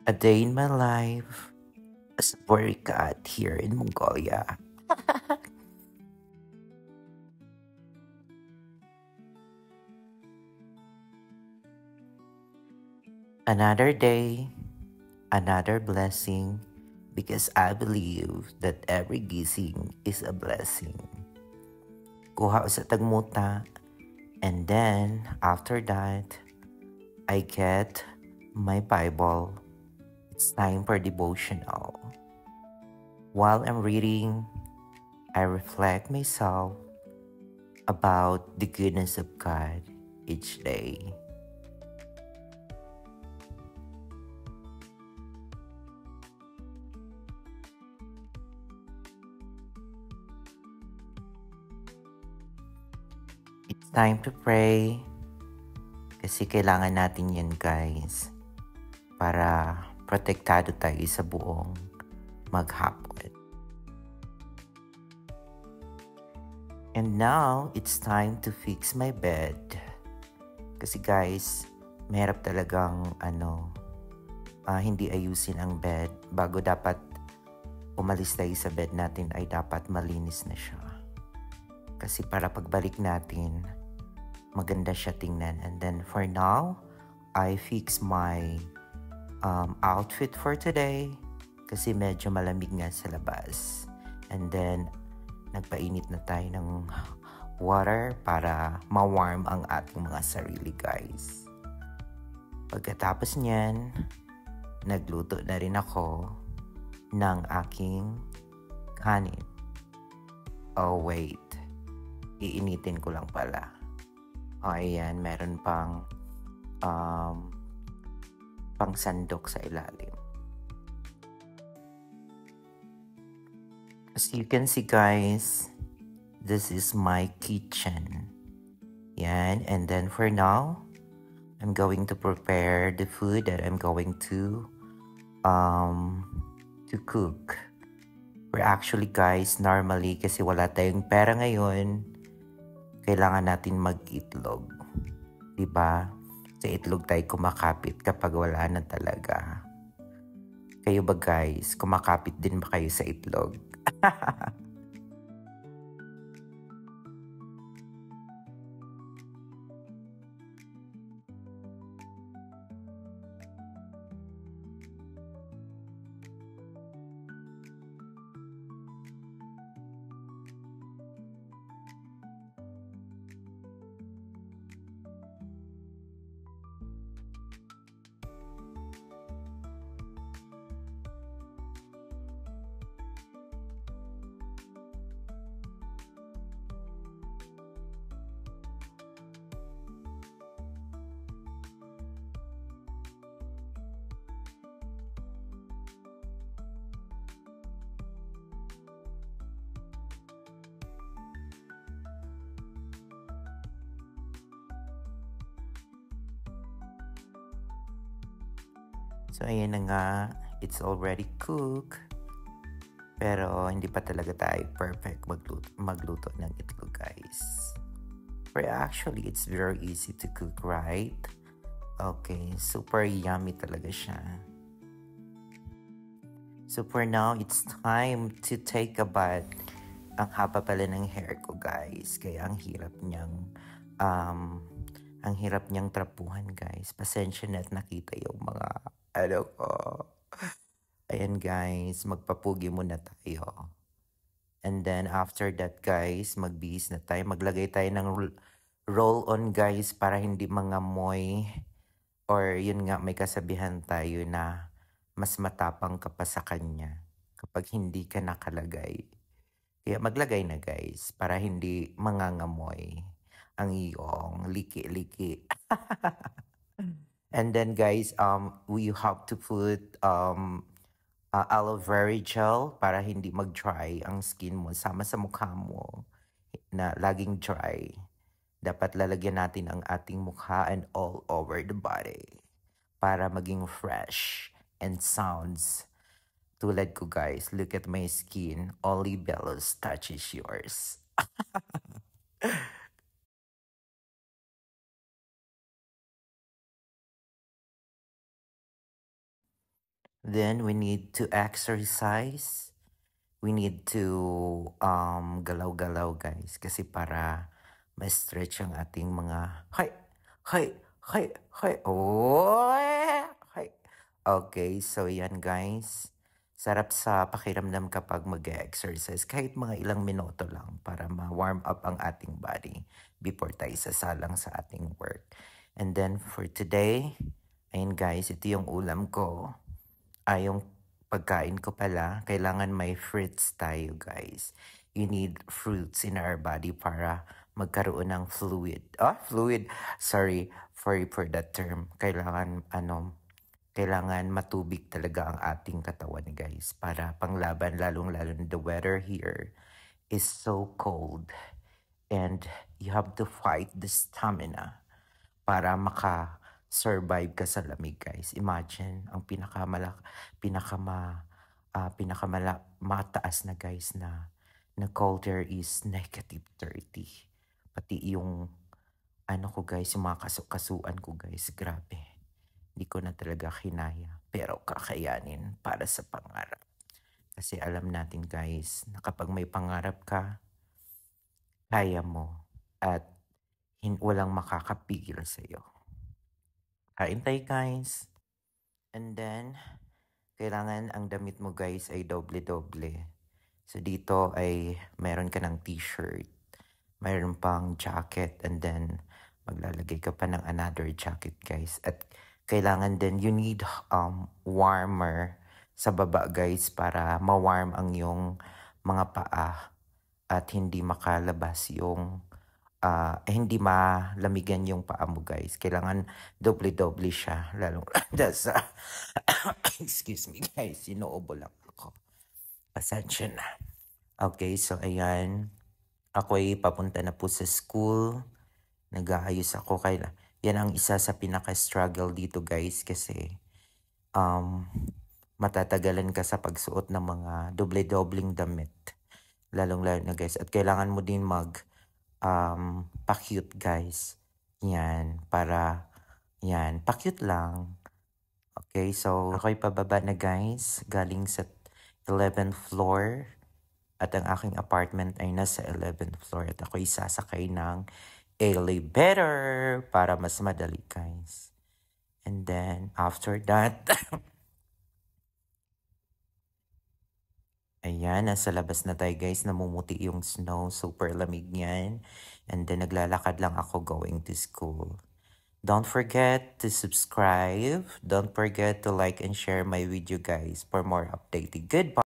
A day in my life as a furry cat here in Mongolia. Another day, another blessing, because I believe that every gising is a blessing. Kuha sa tagmuta, and then after that, I get my Bible. It's time for devotional. While I'm reading, I reflect myself about the goodness of God each day. It's time to pray kasi kailangan natin yan guys para protektado tayo sa buong maghapon. And now, it's time to fix my bed. Kasi guys, mahirap talagang hindi ayusin ang bed. Bago dapat umalis tayo sa bed natin ay dapat malinis na siya. Kasi para pagbalik natin, maganda siya tingnan. And then for now, I fix my outfit for today kasi medyo malamig nga sa labas. And then, nagpainit na tayo ng water para ma-warm ang ating mga sarili guys. Pagkatapos niyan, nagluto na rin ako ng aking kanin. Oh wait, iinitin ko lang pala. O ayan, meron pang sandok sa ilalim. As you can see guys, this is my kitchen. Yan, and then for now, I'm going to prepare the food that I'm going to cook. We're actually guys, normally kasi wala tayong pera ngayon, kailangan natin mag-itlog. Diba? Sa itlog tayo kumakapit kapag wala na talaga. Kayo ba guys, kumakapit din ba kayo sa itlog? So ayan na nga, it's already cooked. Pero hindi pa talaga tayo perfect magluto ng itlog guys. But actually, it's very easy to cook, right? Okay, super yummy talaga siya. So for now, it's time to take a bath. Ang haba pala ng hair ko guys, kaya ang hirap niyang trapuhan guys. Pasensya na at nakita yung mga ko. Ayan guys, magpapugi muna tayo. And then after that guys, magbihis na tayo. Maglagay tayo ng roll-on guys para hindi mangamoy. Or yun nga, may kasabihan tayo na mas matapang ka pa sa kanya kapag hindi ka nakalagay. Kaya maglagay na guys para hindi mangangamoy ang iyong liki-liki. And then guys, we have to put aloe vera gel para hindi mag-dry ang skin mo. Sama sa mukha mo na laging dry. Dapat lalagyan natin ang ating mukha and all over the body para maging fresh and sounds. Tulad ko guys, look at my skin. Only Bellows touches yours. Then we need to exercise. We need to galaw-galaw guys kasi para ma-stretch ang ating mga hay, hay, hay, hay. Oh, hay. Okay, so yan guys. Sarap sa pakiramdam kapag mag-exercise kahit mga ilang minuto lang para ma-warm up ang ating body before tayo sasalang sa ating work. And then for today, ayun guys, ito yung ulam ko. Yung pagkain ko pala, kailangan may fruits tayo guys. You need fruits in our body para magkaroon ng fluid. Fluid. Sorry for that term. Kailangan matubig talaga ang ating katawan guys para panglaban lalong-lalo na the weather here is so cold and you have to fight the stamina para maka-survive ka sa lamig guys. Imagine ang mataas na guys na cold air is -30. Pati yung ano ko guys, yung mga kasukasuan ko guys, grabe. Hindi ko na talaga kinaya. Pero kakayanin para sa pangarap. Kasi alam natin guys, na kapag may pangarap ka, kaya mo. At walang makakapigil sa'yo. Kain tayo guys. And then, kailangan ang damit mo guys ay doble-doble. So dito ay meron ka ng t-shirt. Mayroon pang jacket and then maglalagay ka pa ng another jacket guys. At kailangan din, you need warmer sa baba guys para ma-warm ang yung mga paa at hindi makalabas yung hindi malamigan yung paa mo guys. Kailangan doble-doble siya. Lalong sa excuse me guys, sinuubo lang ako. Pasensya na. Okay, so ayan. Ako'y papunta na po sa school. Nag-aayos ako. Yan ang isa sa pinaka-struggle dito guys kasi matatagalan ka sa pagsuot ng mga doble-dobling damit. Lalong-lalo na guys. At kailangan mo din pa-cute guys. Yan, pa-cute lang. Okay, so ako'y pababa na guys. Galing sa 11th floor. At ang aking apartment ay nasa 11th floor. At ako'y sasakay ng elevator para mas madali guys. And then after that, ayan, nasa labas na tayo guys. Namumuti yung snow. Super lamig niyan. And then naglalakad lang ako going to school. Don't forget to subscribe. Don't forget to like and share my video guys for more updated. Goodbye.